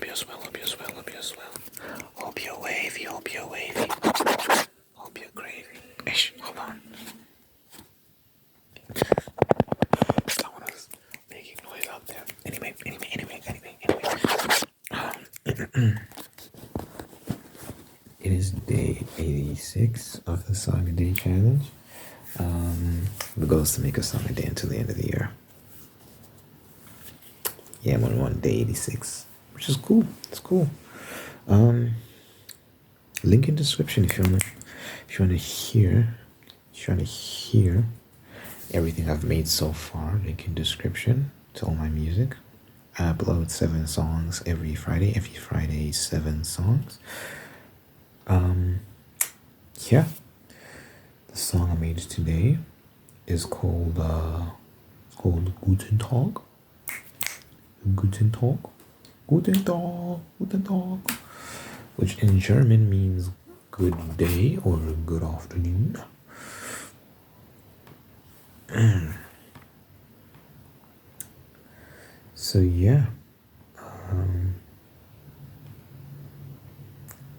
you're well, hope you're well, hope you're well. Hope you're wavy, hope you're wavy. Hope you're gravy. Ish, hold on. Someone was making noise out there. Anyway. It is day 86 of the Saga Day Challenge. The goal is to make a Saga Day until the end of the year. Yeah, I'm on day 86, which is cool. It's cool. Link in description if you wanna hear everything I've made so far. Link in description to all my music. I upload 7 songs every Friday. 7 songs. Yeah. The song I made today is called Guten Tag. Guten Tag. Guten Tag. Guten Tag. Which in German means good day or good afternoon. So yeah.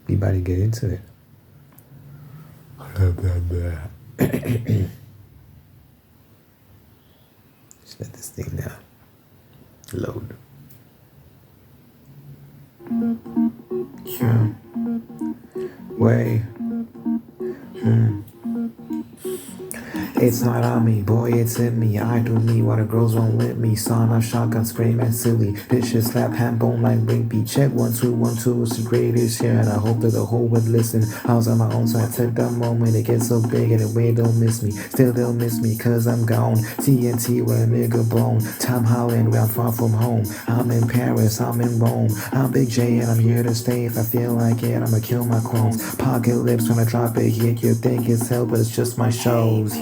We about to get into it. Just let this thing now load. Yeah. Way. It's not on me, boy, it's in me. I do me while the girls won't let me. Son of shotgun, spray man silly. Bitch shit slap hand bone like Wimpy. Check 1 2 1 2, it's the greatest here. And I hope that the whole would listen. I was on my own, so I took that moment. It gets so big and the way don't miss me. Still they'll miss me, cause I'm gone. TNT where a nigga bone. Tom Holland, where I'm far from home. I'm in Paris, I'm in Rome. I'm Big J and I'm here to stay. If I feel like it, I'ma kill my clones. Pocket lips when I drop a hit. You think it's hell, but it's just my shows.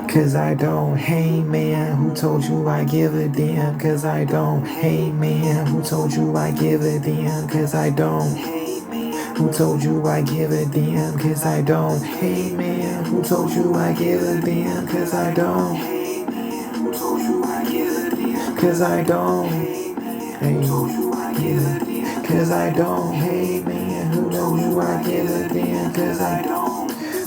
Cause I don't, hey man, who told you I give a damn? Cause I don't, hey man, who told you I give a damn? Cause I don't, who told you I give a damn? Cause I don't, hey man, who told you I give a damn? Cause I don't, who told you I give a damn? Cause I don't, hey, cause I don't, hey man, who told you I give a damn? Cause I don't.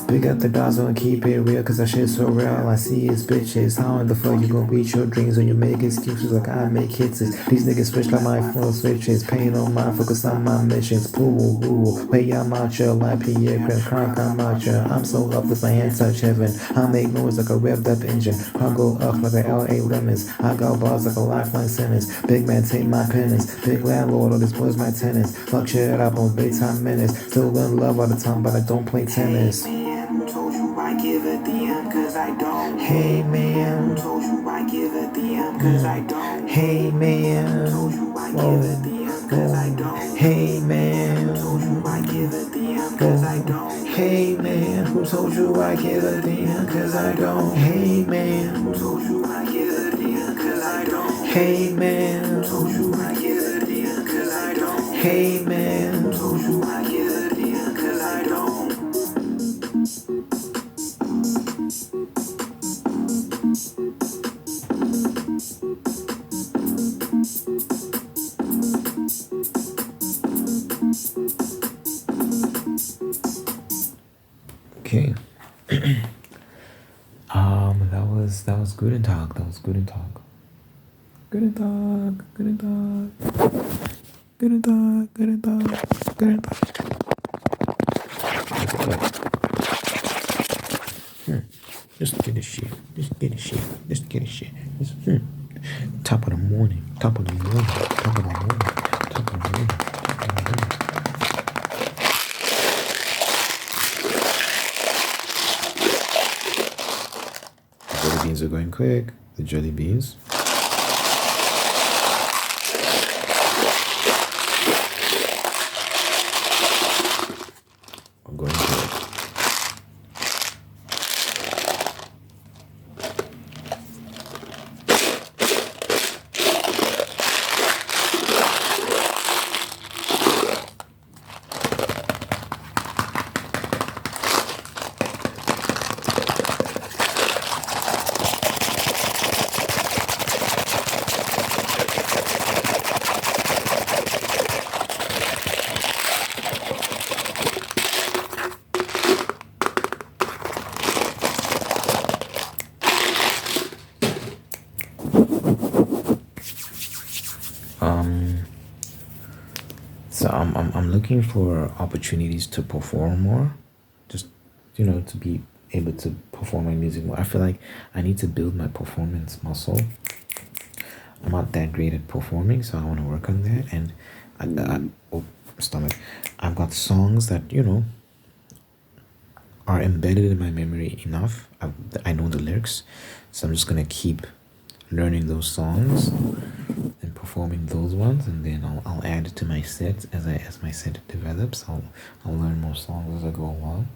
Pick up the dogs and keep it real, cause that shit's so real. All I see is bitches. How in the fuck you gon' reach your dreams when you make excuses like I make hits? These niggas switch like my phone switches. Pain on my focus on my missions. Pool, way I'm out here like Pierre Grant Crank, I'm out here. I'm so up with my hands touch heaven. I make noise like a revved up engine. I go up like a LA Lemons. I got bars like a lifeline sentence. Big man take my penance. Big landlord, all this boys my tenants. Fuck shit up on big time minutes. Still in love all the time, but I don't play tennis. Who told you I give a damn? Cause I don't. Hey man, who told you I give a damn? Cause I don't. Hey man, who told you I give a damn? Cause I don't. Hey man, who told you I give a damn? Cause I don't. Hey man, who told you I give a damn? Cause I don't. Hey man, who told you I give a damn? Cause I don't. Hey man, who told you I give a damn? Cause I don't. Hey man, who told you I give a damn? Cause I don't. Okay. that was Guten Tag. That was Guten Tag. Guten Tag. Guten Tag. Guten Tag. Guten Tag. Guten Tag. Just get a shit. Just get a shit. Just get a shit. Just, Top of the morning. Top of the morning. Top of the morning. Top of the morning. Top of the morning. The jelly beans are going quick. The jelly beans. I'm going quick. So I'm looking for opportunities to perform more, just to be able to perform my music more. I feel like I need to build my performance muscle. I'm not that great at performing, so I want to work on that. And oh, stomach, I've got songs that are embedded in my memory enough. I know the lyrics, so I'm just gonna keep learning those songs and performing those ones, and then I'll add it to my set as my set develops. I'll learn more songs as I go along.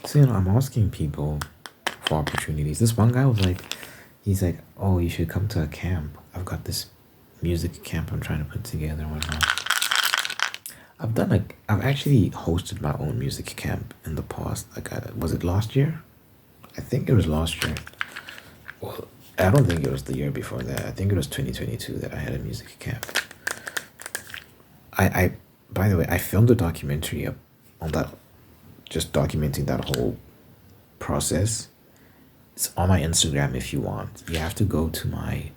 So I'm asking people for opportunities. This one guy was like, he's like, oh, you should come to a camp. I've got this music camp I'm trying to put together and whatnot. I've actually hosted my own music camp in the past. Like, was it last year? I think it was last year. Well, I don't think it was the year before that. I think it was 2022 that I had a music camp. By the way, I filmed a documentary on that, just documenting that whole process. It's on my Instagram if you want. You have to go to my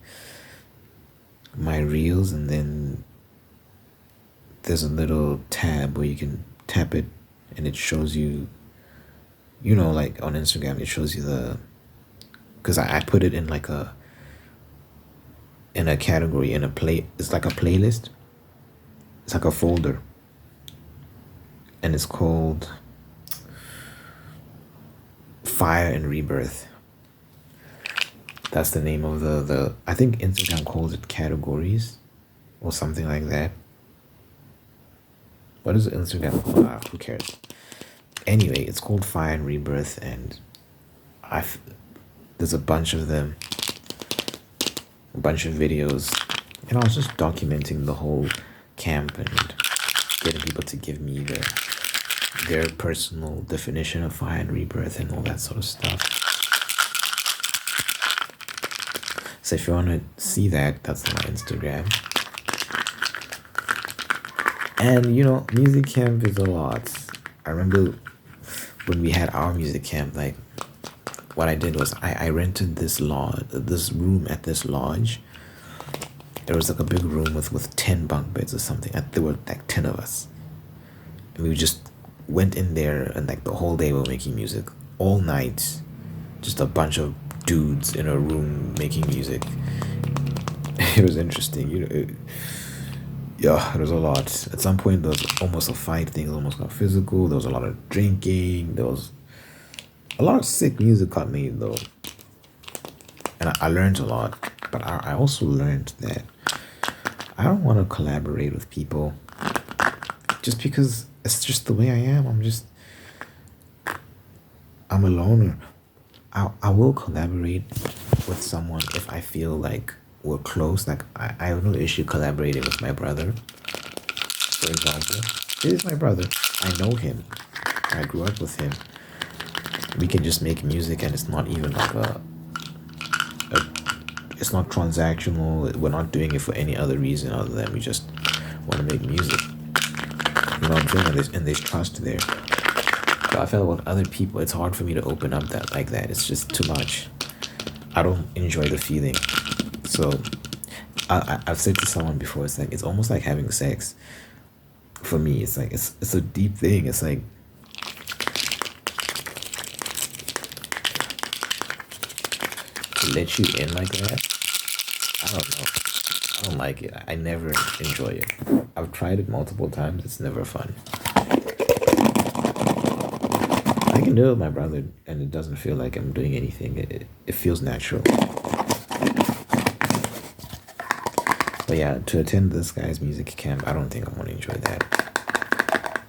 reels, and then there's a little tab where you can tap it, and it shows you, like on Instagram, it shows you because I put it in like in a category, it's like a playlist. It's like a folder, and it's called Fire and Rebirth. That's the name of the I think Instagram calls it categories or something like that. What is Instagram called? Who cares? Anyway, it's called Fire and Rebirth, and there's a bunch of them, a bunch of videos, and I was just documenting the whole camp and getting people to give me their personal definition of fire and rebirth and all that sort of stuff. So if you want to see that, that's my Instagram. And music camp is a lot. I remember when we had our music camp, like what I did was I rented this room at this lodge. There was like a big room with 10 bunk beds or something. There were like 10 of us. And we just went in there, and like the whole day we were making music. All night. Just a bunch of dudes in a room making music. It was interesting, yeah, it was a lot. At some point there was almost a fight, things almost got physical. There was a lot of drinking. There was a lot of sick music got made though. And I learned a lot. But I also learned that I don't want to collaborate with people just because it's just the way I am. I'm a loner. I will collaborate with someone if I feel like we're close. Like I have no issue collaborating with my brother, for example. This is my brother. I know him. I grew up with him. We can just make music, and it's not even like it's not transactional. We're not doing it for any other reason other than we just want to make music. You know what I'm saying? And there's trust there. But I feel with other people, it's hard for me to open up like that. It's just too much. I don't enjoy the feeling. So I've said to someone before, it's like it's almost like having sex. For me, it's like it's a deep thing. It's like to let you in like that. I don't know. I don't like it. I never enjoy it. I've tried it multiple times. It's never fun. I can do it with my brother, and it doesn't feel like I'm doing anything. It feels natural. But yeah, to attend this guy's music camp, I don't think I'm gonna enjoy that.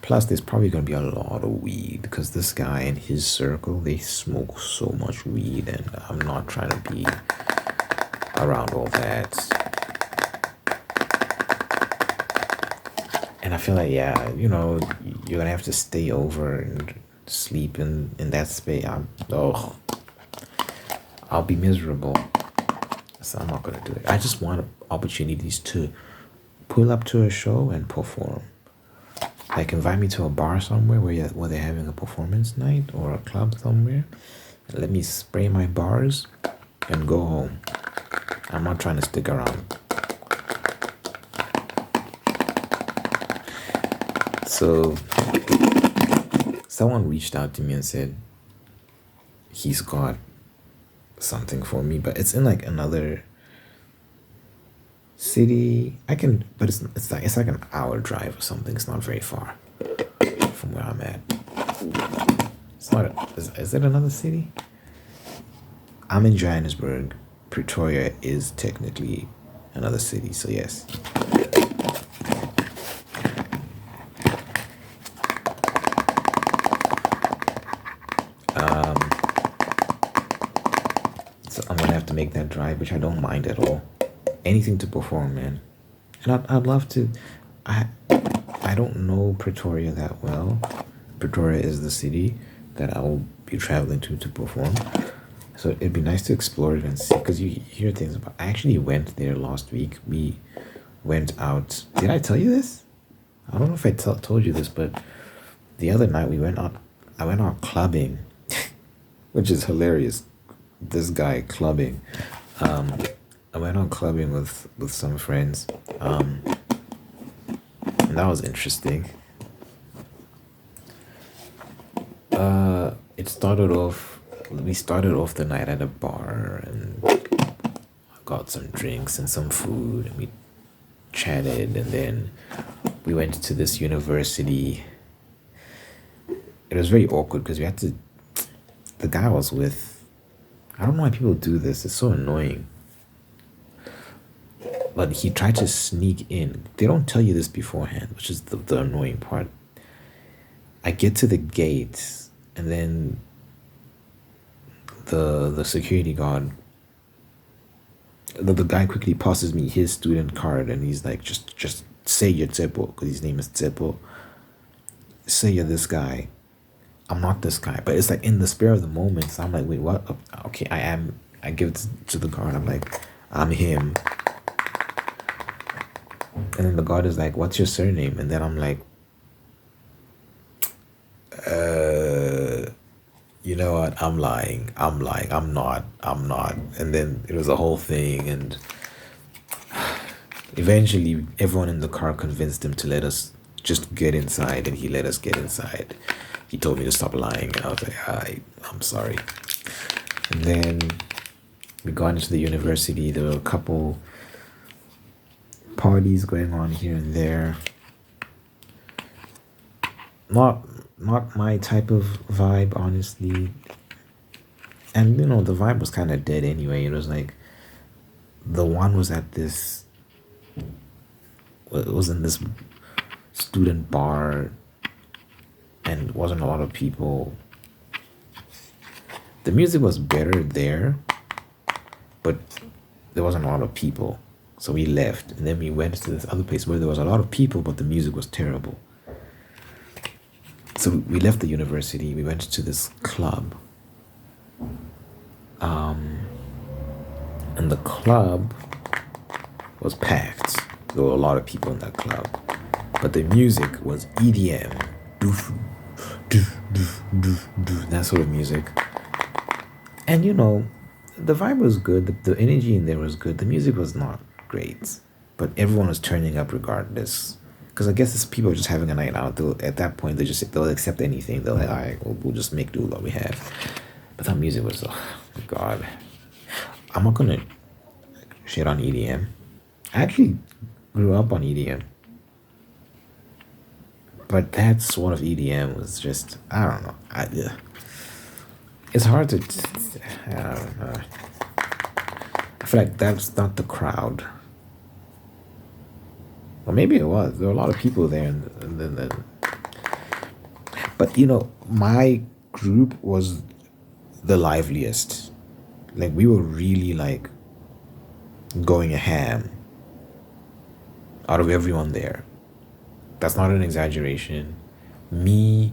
Plus, there's probably gonna be a lot of weed because this guy and his circle, they smoke so much weed, and I'm not trying to be around all that. And I feel like, yeah, you're gonna have to stay over and sleep in that space. I'll be miserable. So I'm not gonna do it. I just want opportunities to pull up to a show and perform. Like invite me to a bar somewhere where they're having a performance night, or a club somewhere. Let me spray my bars and go home. I'm not trying to stick around. So someone reached out to me and said he's got something for me, but it's in like another city. I can, but it's like an hour drive or something. It's not very far from where I'm at. It's not. Is it another city? I'm in Johannesburg. Pretoria is technically another city, so yes. So I'm gonna have to make that drive, which I don't mind at all. Anything to perform, man. And I'd love to. I I don't know Pretoria that well. Pretoria is the city that I will be traveling to perform. So it'd be nice to explore it and see, because you hear things about. I actually went there last week. We went out. Did I tell you this? I don't know if I told you this, but the other night we went out. I went out clubbing, which is hilarious. This guy clubbing. I went out clubbing with some friends. And that was interesting. It started off. We started off the night at a bar and got some drinks and some food, and we chatted, and then we went to this university. It was very awkward because we had to. The guy I was with, I don't know why people do this. It's so annoying. But he tried to sneak in. They don't tell you this beforehand, which is the annoying part. I get to the gate, and then the security guard, the guy quickly passes me his student card, and he's like, just say you're Tsepo, because his name is Tsepo. Say you're this guy. I'm not this guy. But it's like in the spur of the moment, so I'm like, wait, what? Okay, I am. I give it to the guard. I'm like, I'm him. And then the guard is like, what's your surname? And then I'm like, you know what? I'm lying. I'm not. And then it was a whole thing. And eventually, everyone in the car convinced him to let us just get inside. And he let us get inside. He told me to stop lying. And I was like, I'm sorry. And then we got into the university. There were a couple parties going on here and there. Not my type of vibe, honestly. And you know, the vibe was kind of dead anyway. It was like the one was at this. It was in this student bar, and wasn't a lot of people. The music was better there, but there wasn't a lot of people. So we left, and then we went to this other place where there was a lot of people, but the music was terrible. So we left the university, we went to this club. And the club was packed. There were a lot of people in that club. But the music was EDM. Doof, doof, doof, doof, doof, that sort of music. And you know, the vibe was good, the energy in there was good, the music was not great. But everyone was turning up regardless. Because I guess it's people just having a night out. At that point, they'll accept anything. They're like, all right, we'll just make do with what we have. But that music was, oh God. I'm not gonna shit on EDM. I actually grew up on EDM. But that sort of EDM was just, I don't know. It's hard to, I don't know. I feel like that's not the crowd. Well, maybe it was. There were a lot of people there, and then. But you know, my group was the liveliest. Like we were really like going ham out of everyone there. That's not an exaggeration. Me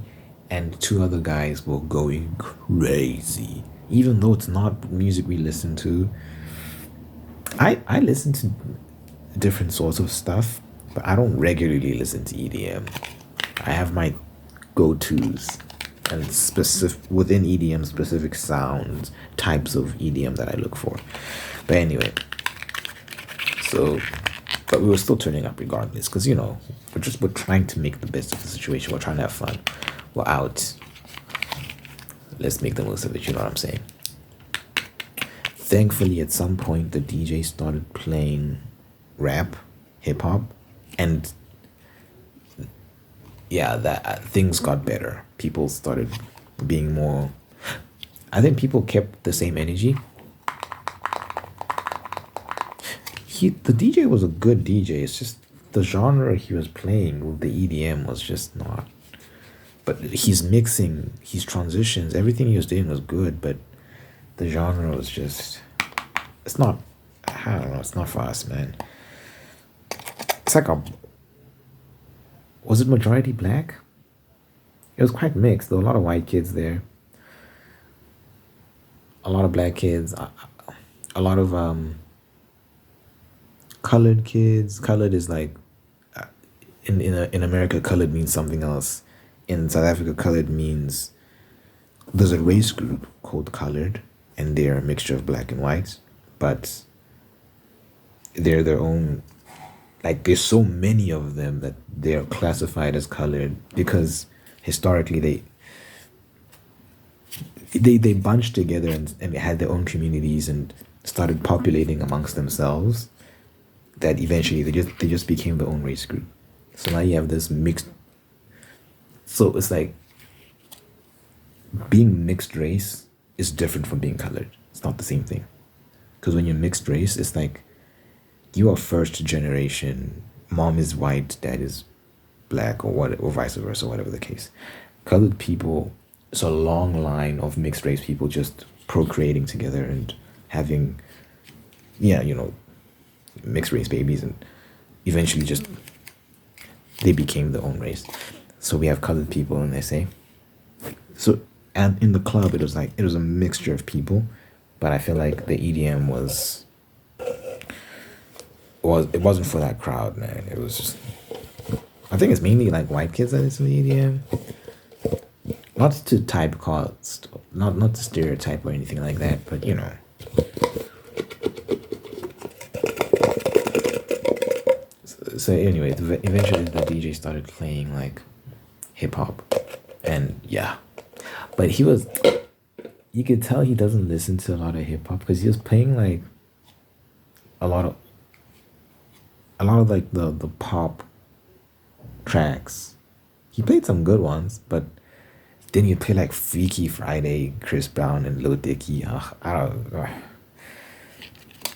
and two other guys were going crazy. Even though it's not music we listen to. I listen to different sorts of stuff, but I don't regularly listen to EDM. I have my go-tos and specific within EDM specific sounds, types of EDM that I look for. But anyway, so But we were still turning up regardless, because we're trying to make the best of the situation. We're trying to have fun. We're out. Let's make the most of it. You know what I'm saying? Thankfully, at some point, the DJ started playing rap, hip hop, and yeah, that things got better. People started being more. I think people kept the same energy. The DJ was a good DJ. It's just the genre he was playing with the EDM was just not. But he's mixing, his transitions, everything he was doing was good. But the genre was just, it's not. I don't know. It's not for us, man. It's like was it majority black? It was quite mixed. There were a lot of white kids there, a lot of black kids, a lot of colored kids. Colored is like in America, colored means something else. In South Africa, colored means there's a race group called colored, and they're a mixture of black and white, but they're their own. Like there's so many of them that they're classified as colored because historically they bunched together and had their own communities and started populating amongst themselves, that eventually they just became their own race group. So now you have this mixed. So it's like being mixed race is different from being colored. It's not the same thing. Because when you're mixed race, it's like you are first generation. Mom is white, dad is black, or what, or vice versa, whatever the case. Colored people, it's a long line of mixed race people just procreating together and having, mixed race babies, and eventually just they became their own race. So we have colored people in SA. So and in the club it was a mixture of people, but I feel like the EDM it wasn't for that crowd, man. It was just, I think it's mainly like white kids that listen to EDM. Not to typecast, not to stereotype or anything like that, but So anyway, eventually the DJ started playing like hip hop, and yeah, but you could tell he doesn't listen to a lot of hip hop because he was playing like a lot of like the pop tracks. He played some good ones, but then he'd play like Freaky Friday, Chris Brown, and Lil Dicky. I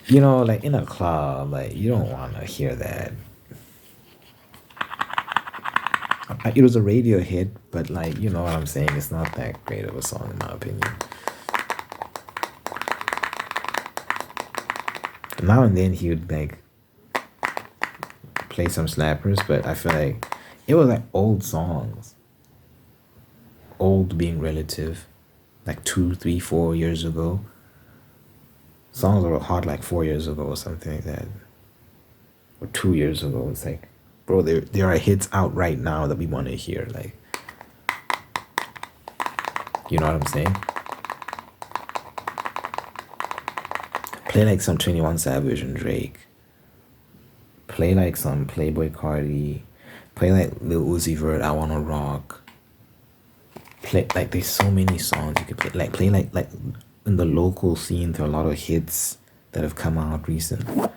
don't like in a club, like you don't want to hear that. It was a radio hit, but like, you know what I'm saying? It's not that great of a song in my opinion. Now and then he would like play some slappers, but I feel like it was like old songs. Old being relative, like 2, 3, 4 years ago. Songs that were hot like 4 years ago or something like that. Or 2 years ago. It's like, bro, there are hits out right now that we want to hear. Like, you know what I'm saying? Play like some 21 Savage and Drake. Play like some Playboy Cardi. Play like Lil Uzi Vert, I Wanna Rock. Play like there's so many songs you could play. Like play like in the local scene, there are a lot of hits that have come out recently.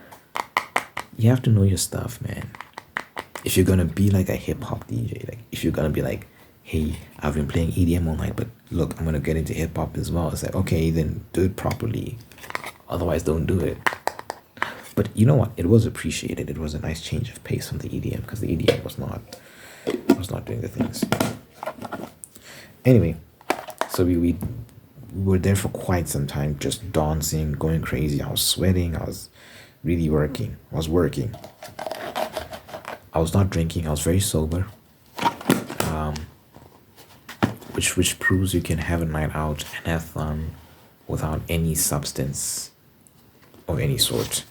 You have to know your stuff, man. If you're gonna be like a hip hop DJ, like if you're gonna be like, hey, I've been playing EDM all night, but look, I'm gonna get into hip hop as well. It's like, okay, then do it properly. Otherwise, don't do it. But you know what? It was appreciated. It was a nice change of pace from the EDM because the EDM was not doing the things. Anyway, so we were there for quite some time, just dancing, going crazy. I was sweating. I was really working. I was working. I was not drinking. I was very sober. Which proves you can have a night out and have fun without any substance of any sort.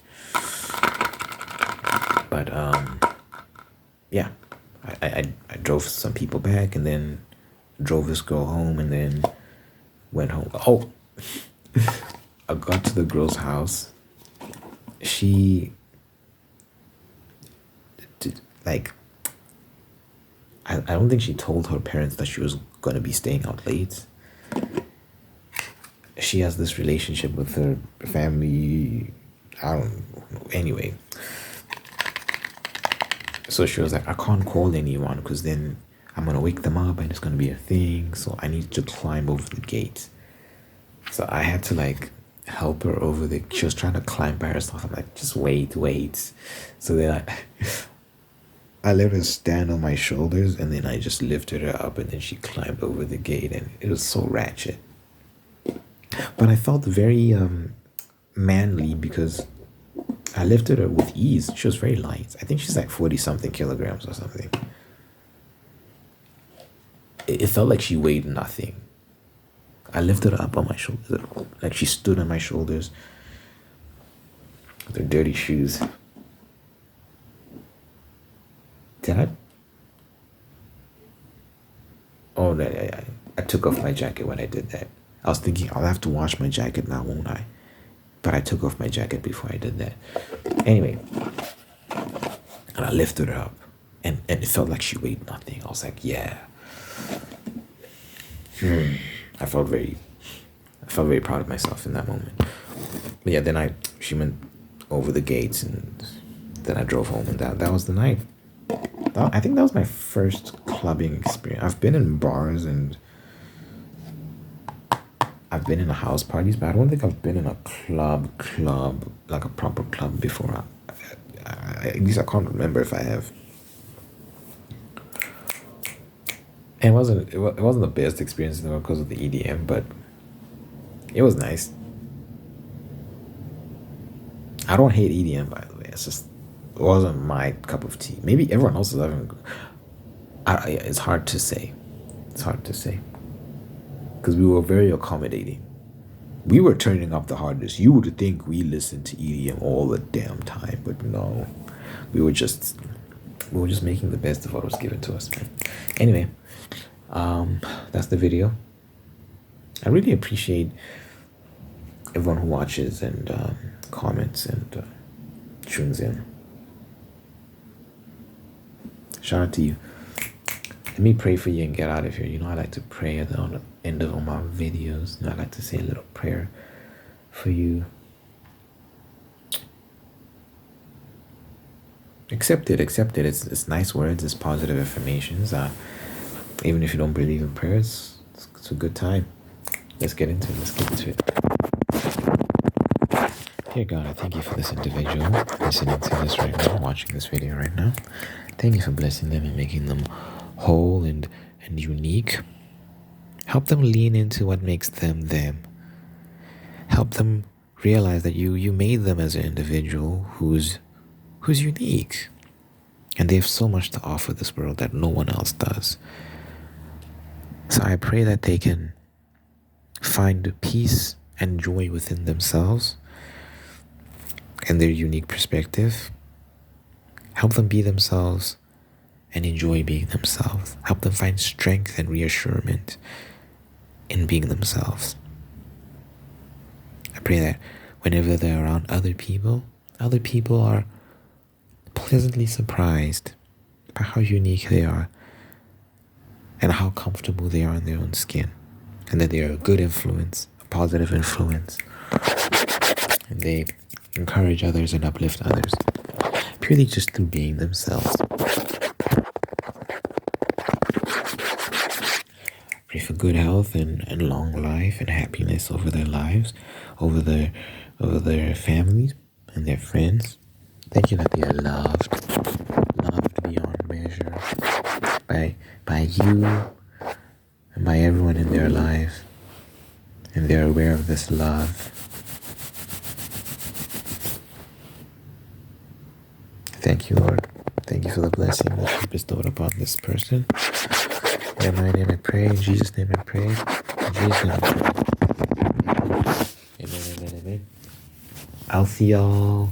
But yeah, I drove some people back and then drove this girl home and then went home. Oh, I got to the girl's house. She like, I don't think she told her parents that she was gonna be staying out late. She has this relationship with her family. I don't know. Anyway, so she was like, I can't call anyone because then I'm gonna wake them up and it's gonna be a thing. So I need to climb over the gate. So I had to like help her over the. She was trying to climb by herself. I'm like, just wait. So then I let her stand on my shoulders and then I just lifted her up and then she climbed over the gate and it was so ratchet. But I felt very manly because I lifted her with ease. She was very light. I think she's like 40 something kilograms or something. It felt like she weighed nothing. I lifted her up on my shoulders. Like she stood on my shoulders with her dirty shoes. Did I? Oh, I took off my jacket when I did that. I was thinking I'll have to wash my jacket now, won't I? But I took off my jacket before I did that. Anyway, and I lifted her up, and it felt like she weighed nothing. I was like, yeah. I felt very proud of myself in that moment. But yeah, then she went over the gates, and then I drove home, and that was the night. I think that was my first clubbing experience. I've been in bars and I've been in house parties, but I don't think I've been in a club, like a proper club before. At least I can't remember if I have. And it wasn't the best experience in the world because of the EDM, but it was nice. I don't hate EDM, by the way. It wasn't my cup of tea. Maybe everyone else is having. It's hard to say. Because we were very accommodating. We were turning up the hardest. You would think we listened to EDM all the damn time, but no. We were just making the best of what was given to us, man. Anyway, that's the video. I really appreciate everyone who watches and comments and tunes in. Shout out to you. Let me pray for you and get out of here. You know, I like to pray on the end of all my videos. You know, I like to say a little prayer for you. Accept it. It's nice words. It's positive affirmations. Even if you don't believe in prayers, it's a good time. Let's get into it. Dear God, I thank you for this individual listening to this right now, watching this video right now. Thank you for blessing them and making them whole and unique. Help them lean into what makes them them. Help them realize that you made them as an individual who's unique. And they have so much to offer this world that no one else does. So I pray that they can find peace and joy within themselves and their unique perspective. Help them be themselves and enjoy being themselves. Help them find strength and reassurance in being themselves. I pray that whenever they're around other people are pleasantly surprised by how unique they are and how comfortable they are in their own skin, and that they are a good influence, a positive influence, and they encourage others and uplift others purely just through being themselves. Pray for good health and long life and happiness over their lives, over their families and their friends. Thank you that they are loved beyond measure by you and by everyone in their lives, and they're aware of this love. Thank you, Lord. Thank you for the blessing that you bestowed upon this person. In my name I pray, in Jesus' name I pray, in Jesus' name I pray. Amen. I'll see y'all